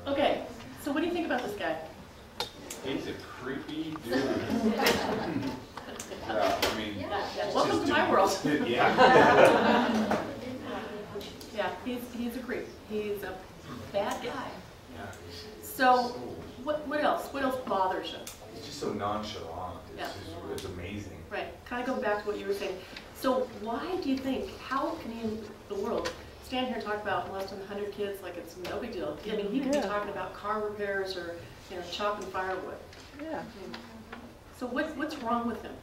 Okay, so what do you think about this guy? He's a creepy dude. I mean, welcome to my world. Yeah. Yeah, he's a creep. He's a bad guy. So, what else? What else bothers you? He's just so nonchalant. It's amazing. Right. Kind of going back to what you were saying. So, why do you think? How can he in the world stand here and talk about less than 100 kids like it's no big deal? I mean, he could be talking about car repairs or chopping firewood. Yeah. So, what's wrong with him?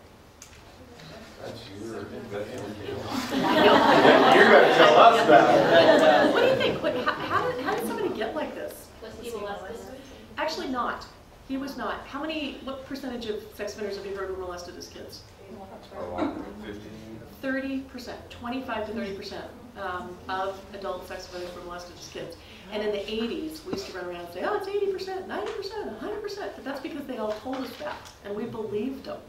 That's your interview. You're going to tell us about it. What do you think? How did somebody get like this? Was he molested? Actually not. He was not. What percentage of sex offenders have you heard were molested as kids? 30%, 25 to 30% of adult sex offenders were molested as kids. And in the 80s, we used to run around and say, oh, it's 80%, 90%, 100%. But that's because they all told us that, and we believed them.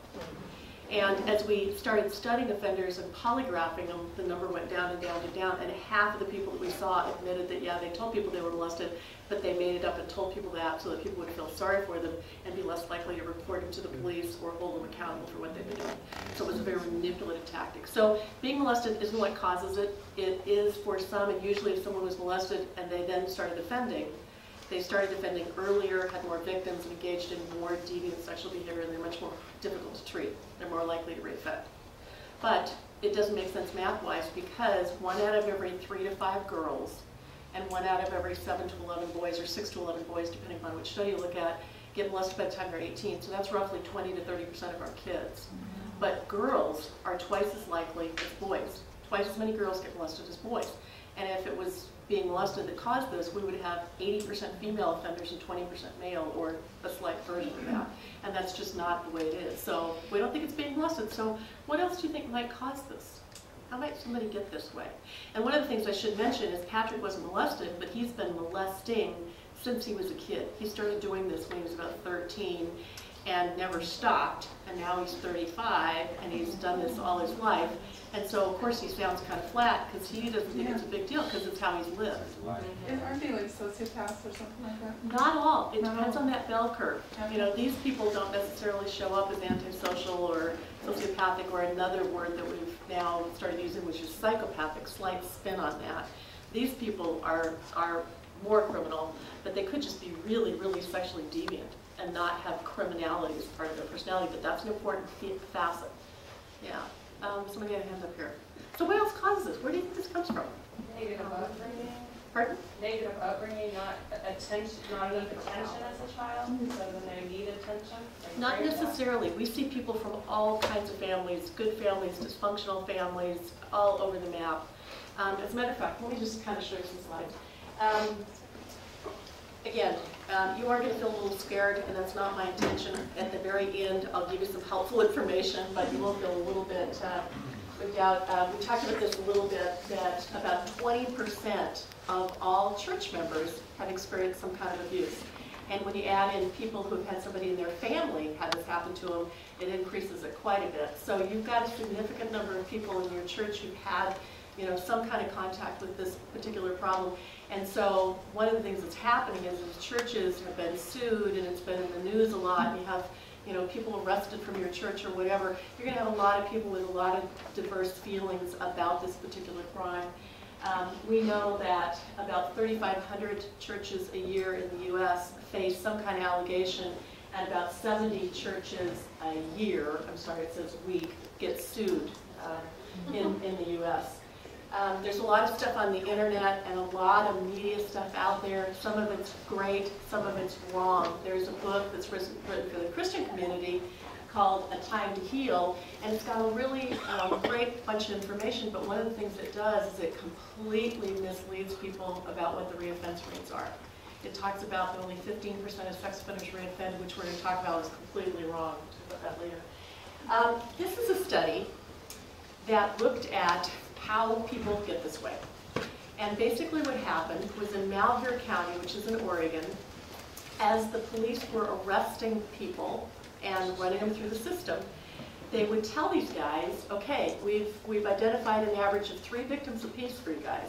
And as we started studying offenders and polygraphing them, the number went down and down and down, and half of the people that we saw admitted that, yeah, they told people they were molested, but they made it up and told people that so that people would feel sorry for them and be less likely to report them to the police or hold them accountable for what they've been doing. So it was a very manipulative tactic. So being molested isn't what causes it. It is for some, and usually if someone was molested and they then started offending, they started offending earlier, had more victims, and engaged in more deviant sexual behavior, and they're much more difficult to treat. They're more likely to reoffend. But it doesn't make sense math-wise because 1 out of every 3 to 5 girls and 1 out of every 7 to 11 boys, or 6 to 11 boys, depending upon which study you look at, get molested by the time they're 18. So that's roughly 20 to 30% of our kids. But girls are twice as likely as boys. Twice as many girls get molested as boys. And if it was being molested that caused this, we would have 80% female offenders and 20% male, or a slight version of that. And that's just not the way it is. So we don't think it's being molested. So what else do you think might cause this? How might somebody get this way? And one of the things I should mention is Patrick wasn't molested, but he's been molesting since he was a kid. He started doing this when he was about 13 and never stopped. And now he's 35 and he's done this all his life. And so, of course, he sounds kind of flat because he doesn't think it's a big deal because it's how he's lived. And aren't they like sociopaths or something like that? Not all. It depends on that bell curve. You know, these people don't necessarily show up as antisocial or sociopathic, or another word that we've now started using, which is psychopathic, slight spin on that. These people are more criminal, but they could just be really, really sexually deviant and not have criminality as part of their personality, but that's an important facet. Yeah. Somebody had a hand up here. So what else causes this? Where do you think this comes from? Negative upbringing. Pardon? Negative upbringing, not enough attention as a child, so then they need attention. Not necessarily. We see people from all kinds of families, good families, dysfunctional families, all over the map. As a matter of fact, let me just kind of show you some slides. Again, you are going to feel a little scared, and that's not my intention. At the very end, I'll give you some helpful information, but you will feel a little bit freaked out. We talked about this a little bit, that about 20% of all church members have experienced some kind of abuse. And when you add in people who've had somebody in their family have this happen to them, it increases it quite a bit. So you've got a significant number of people in your church who've had some kind of contact with this particular problem. And so one of the things that's happening is churches have been sued, and it's been in the news a lot, and you have people arrested from your church or whatever. You're going to have a lot of people with a lot of diverse feelings about this particular crime. We know that about 3,500 churches a year in the U.S. face some kind of allegation, and about 70 churches a year, I'm sorry, it says week, get sued in the U.S. There's a lot of stuff on the internet and a lot of media stuff out there. Some of it's great, some of it's wrong. There's a book that's written for the Christian community called A Time to Heal, and it's got a really great bunch of information, but one of the things it does is it completely misleads people about what the reoffense rates are. It talks about that only 15% of sex offenders reoffend, which we're going to talk about is completely wrong. We'll talk about that later. This is a study that looked at how people get this way. And basically what happened was in Malheur County, which is in Oregon, as the police were arresting people and running them through the system, they would tell these guys, okay, we've identified an average of 3 victims apiece for you guys.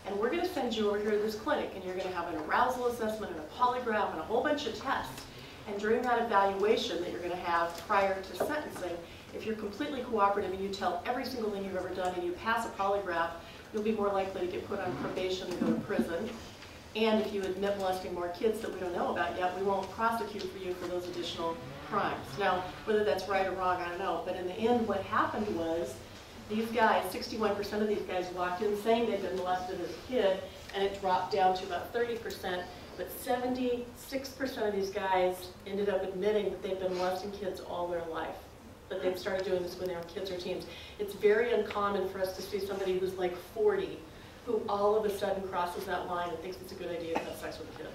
And we're going to send you over here to this clinic, and you're going to have an arousal assessment and a polygraph and a whole bunch of tests. And during that evaluation that you're going to have prior to sentencing, if you're completely cooperative and you tell every single thing you've ever done and you pass a polygraph, you'll be more likely to get put on probation and go to prison. And if you admit molesting more kids that we don't know about yet, we won't prosecute for you for those additional crimes. Now, whether that's right or wrong, I don't know. But in the end, what happened was these guys, 61% of these guys walked in saying they'd been molested as a kid, and it dropped down to about 30%. But 76% of these guys ended up admitting that they've been molesting kids all their life. But they've started doing this when they were kids or teens. It's very uncommon for us to see somebody who's like 40 who all of a sudden crosses that line and thinks it's a good idea to have sex with a kid.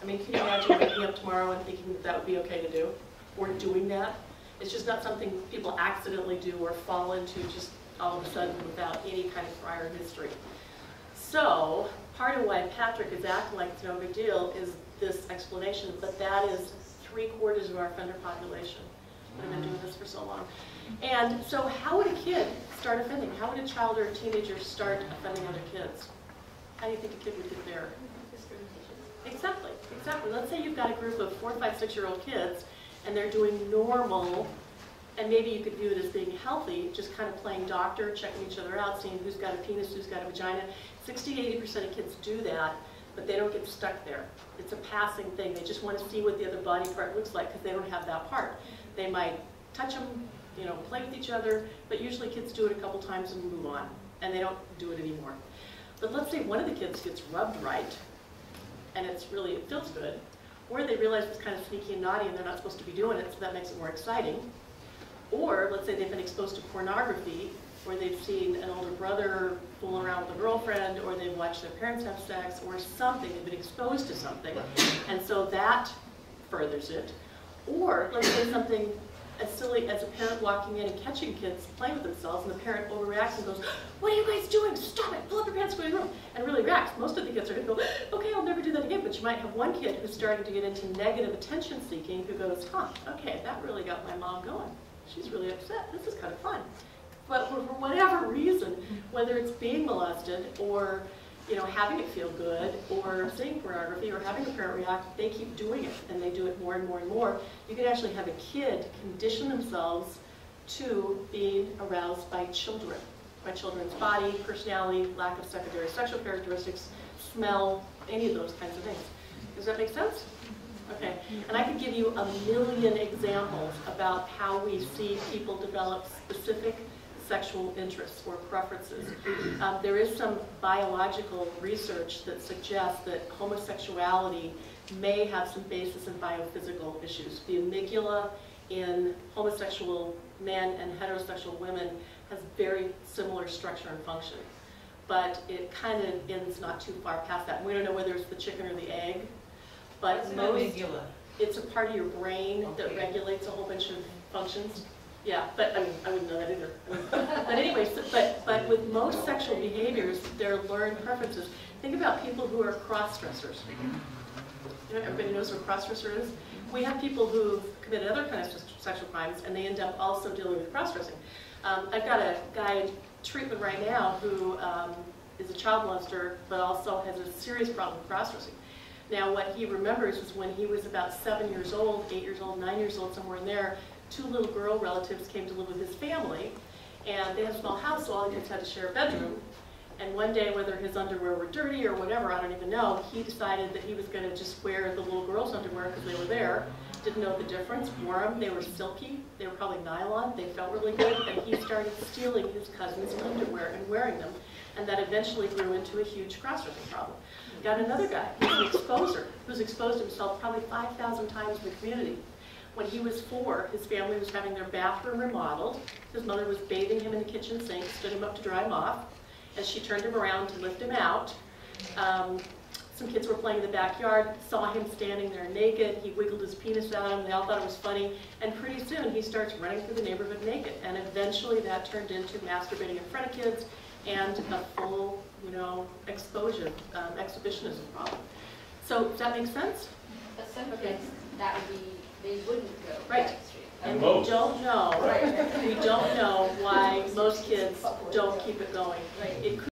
I mean, can you imagine waking up tomorrow and thinking that that would be okay to do? Or doing that? It's just not something people accidentally do or fall into just all of a sudden without any kind of prior history. So, part of why Patrick is acting like it's no big deal is this explanation, but that is 3/4 of our offender population. I've been doing this for so long. And so how would a kid start offending? How would a child or a teenager start offending other kids? How do you think a kid would get there? Exactly, exactly. Let's say you've got a group of 4, 5, 6-year-old kids and they're doing normal, and maybe you could view it as being healthy, just kind of playing doctor, checking each other out, seeing who's got a penis, who's got a vagina. 60 to 80% of kids do that, but they don't get stuck there. It's a passing thing. They just want to see what the other body part looks like because they don't have that part. They might touch them, you know, play with each other, but usually kids do it a couple times and move on, and they don't do it anymore. But let's say one of the kids gets rubbed right, and it feels good, or they realize it's kind of sneaky and naughty and they're not supposed to be doing it, so that makes it more exciting. Or let's say they've been exposed to pornography, or they've seen an older brother fool around with a girlfriend, or they've watched their parents have sex, or something, they've been exposed to something, and so that furthers it. Or let's say something as silly as a parent walking in and catching kids playing with themselves, and the parent overreacts and goes, "What are you guys doing? Stop it! Pull up your pants, go to your room," and really reacts. Most of the kids are going to go, "Okay, I'll never do that again." But you might have one kid who's starting to get into negative attention seeking who goes, "Huh, okay, that really got my mom going. She's really upset. This is kind of fun." But for whatever reason, whether it's being molested or having it feel good, or seeing pornography, or having a parent react, they keep doing it, and they do it more and more and more. You can actually have a kid condition themselves to being aroused by children's body, personality, lack of secondary sexual characteristics, smell, any of those kinds of things. Does that make sense? Okay, and I could give you a million examples about how we see people develop specific sexual interests or preferences. There is some biological research that suggests that homosexuality may have some basis in biophysical issues. The amygdala in homosexual men and heterosexual women has very similar structure and function. But it kind of ends not too far past that. And we don't know whether it's the chicken or the egg. But it's a part of your brain that regulates a whole bunch of functions. Yeah, but I mean, I wouldn't know that either. But anyways, but with most sexual behaviors, they're learned preferences. Think about people who are cross-dressers. Everybody knows what a cross-dresser is? We have people who've committed other kinds of sexual crimes, and they end up also dealing with cross-dressing. I've got a guy in treatment right now who is a child molester, but also has a serious problem with cross-dressing. Now, what he remembers is when he was about 7 years old, 8 years old, 9 years old, somewhere in there, 2 little girl relatives came to live with his family, and they had a small house, so all the kids had to share a bedroom. And one day, whether his underwear were dirty or whatever, I don't even know, he decided that he was going to just wear the little girl's underwear because they were there. Didn't know the difference, wore them, they were silky, they were probably nylon, they felt really good, and he started stealing his cousin's underwear and wearing them. And that eventually grew into a huge cross-dressing problem. Got another guy who's an exposer, who's exposed himself probably 5,000 times in the community. When he was 4, his family was having their bathroom remodeled. His mother was bathing him in the kitchen sink, stood him up to dry him off. As she turned him around to lift him out, some kids were playing in the backyard, saw him standing there naked. He wiggled his penis at them. They all thought it was funny. And pretty soon, he starts running through the neighborhood naked. And eventually, that turned into masturbating in front of kids and a full, exhibitionism problem. So, does that make sense? But some kids, that would be, they wouldn't go right. that street. And we don't know. We don't know why most kids don't keep it going. It could